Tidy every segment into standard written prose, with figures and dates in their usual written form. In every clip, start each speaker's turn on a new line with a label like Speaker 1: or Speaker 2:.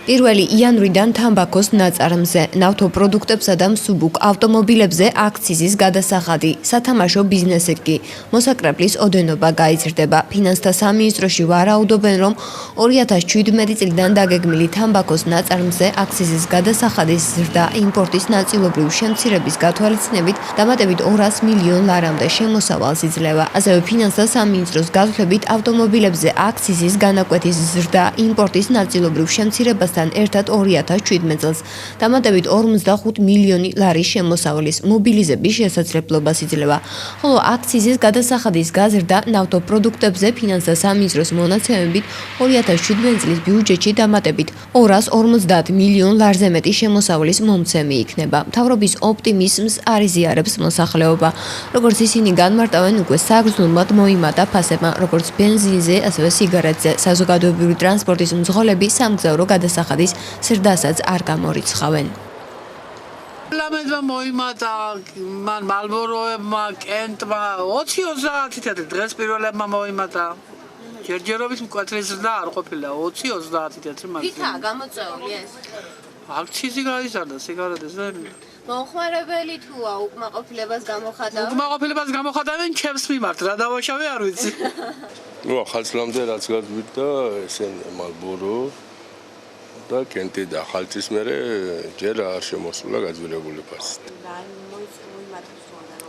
Speaker 1: პირველი იანვრიდან თამბაქოს ნაწარმზე, ნავთობპროდუქტებსა და მსუბუქ ავტომობილებზე აქციზის გადასახადი, სათამაშო ბიზნესზე კი მოსაკრებლის ოდენობა გაიზრდება. ფინანსთა სამინისტროში ვარაუდობენ, რომ 2017 წლიდან დაგეგმილი თამბაქოს ნაწარმზე აქციზის გადასახადის ზრდა იმპორტის ნაწილობრივ შემცირების გათვალისწინებით დამატებით 200 მილიონ ლარამდე შემოსავალს იძლევა. ასევე ფინანსთა სამინისტროს გათვლებით ავტომობილებზე აქციზის განაკვეთის ზრდა იმპორტის ნაწილობრივ შემცირებას ერთად 2017 წელს დამატებით 45 მილიონი ლარის შემოსავლის მობილიზების შესაძლებლობას იძლევა. ხოლო აქციზის გადასახადის გაზრდა ნავთობპროდუქტებზე ფინანსთა სამინისტროს მონაცემებით 2017 წლის ბიუჯეტში დამატებით 250 მილიონ ლარზე მეტი შემოსავლის მომცემი იქნება. მთავრობის ოპტიმიზმს არ იზიარებს მოსახლეობა. როგორც ისინი განმარტავენ, უკვე საგრძნობლად მოიმატა ფასებმა, როგორც ბენზინზე, ასევე სიგარეტზე. საზოგადოებრივი ტრანსპორტის მძღოლები სამგზავრო გადასახადის ზრდასაც არ გამორიცხავენ.
Speaker 2: ლამედმა მოიმატა მან მალბოროებმა, კენტმა 20-30 თეთრი დღეს პირველებმა მოიმატა. ჯერჯერობით მკვეთრი ზრდა არ ყოფილა 20-30 თეთრი მაგ.
Speaker 1: ვითაა გამოწეული ეს?
Speaker 2: აქციზი გაიზარდა სიგარეტებზე.
Speaker 1: მომხმარებელი თუა უკმაყოფილებას გამოხატავენ?
Speaker 2: უკმაყოფილებას გამოხატავენ ჩემს მიმართ, რა დავაშავე არ ვიცი.
Speaker 3: ნუ ახალწლამდე რაც გადმიდა ესენ მალბორო და კენტი და ხალწის მერე ჯერ არ შემოსულა გაძვირებული ფასი.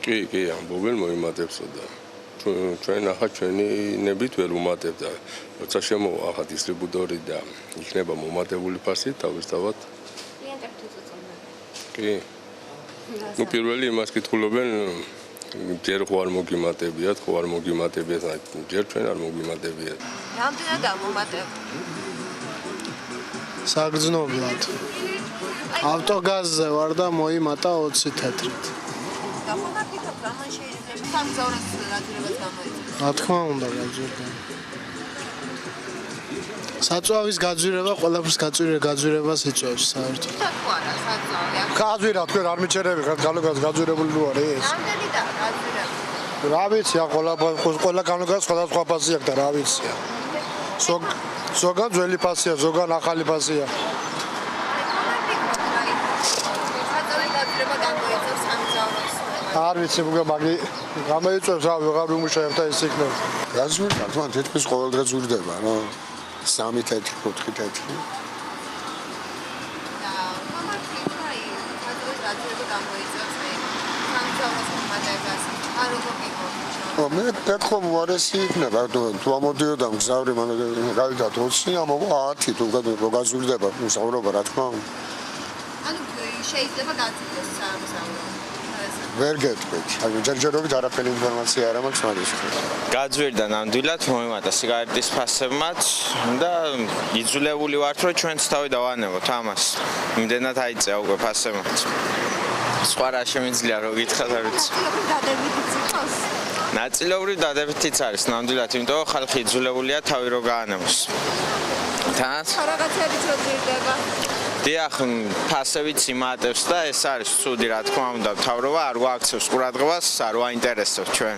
Speaker 3: კი, ამბობენ მოიმატებსო და ჩვენ ახლა ჩვენი ნებით ვერ უმატებთ და როცა შემოვა ახლა დისტრიბუტორი და იქნება მომატებული ფასი თავისთავად.
Speaker 1: კლიენტებთვის უწოდებენ.
Speaker 3: კი. ნუ პირველი იმას კითხულობენ ჯერ ხო არ მოგიმატებიათ, ხო არ მოგიმატებიათ, ჯერ ჩვენ არ მოგიმატებიათ.
Speaker 1: რამდენად ამომატებ?
Speaker 4: საგრძნობლად. ავტოგაზზე ვარ და მოიმატა 20 თეთრით.
Speaker 1: გამომაკითხავ, რამან შეიძლება სამგზავროს გაძვირებას გამოიწვიოს?
Speaker 4: რა თქმა უნდა, გაძვირდა. საწვავის გაძვირება ყველაფერს გაძვირებას იწვევს საერთოდ.
Speaker 1: თუ არა, საწვავი.
Speaker 4: გაძვირა თქვენ არ მიჩერები ხართ გაძვირებული რო არის ეს.
Speaker 1: რამდენია გაძვირება?
Speaker 4: რა ვიცი, ყველა განუგას სხვადასხვა ფასი აქვს და რა ვიცი. ზოგან ძველი ფასია, ზოგან ახალი ფასია. არ ვიცი, მაგი გამოიწვევს, ვეღარ უმუშავებ და ის იქნება.
Speaker 5: გაძვირდა, თუმცა თითქმის ყოველდღე ზვირდება, რა. 3 თეთრი, 4 თეთრი.
Speaker 1: და მომართი ხაი, გადავით გაძვირება გამოიწვევს, სამგზავროს მომატებას. არ როგორ
Speaker 5: მე პეტრომ უარესი იქნება, თუ ამოდიოდა მგზავრი, მან გავიდა 20, ამოვა 10, თუ გაძვირდება მგზავრობა, რა თქმა უნდა.
Speaker 1: ანუ შეიძლება გაძვირდეს სამგზავრო.
Speaker 5: ვერ გეტყვით. ჯერჯერობით არაფერი ინფორმაცია არ მაქვს მაგის.
Speaker 6: გაძვირდა ნამდვილად მოიმატა სიგარეტის ფასებმაც და იძულებული ვართ რომ ჩვენც თავი დავანებოთ ამას. იმდენად აიწეა უკვე ფასებმაც. სხვა რა შემიძლია რომ გითხრათ არ ვიცი. ნაწილობრივ დადებითიც არის ნამდვილად, იმიტომ რომ ხალხი იძულებულია თავი რომ გაანებოს. თან?
Speaker 1: რაღაცებიც რო ძირდება.
Speaker 6: დიახ, ფასებიც იმატებს და ეს არის ცუდი, რა თქმა უნდა, მთავრობა არ გვაქცევს ყურადღებას, არ ვაინტერესებს ჩვენ.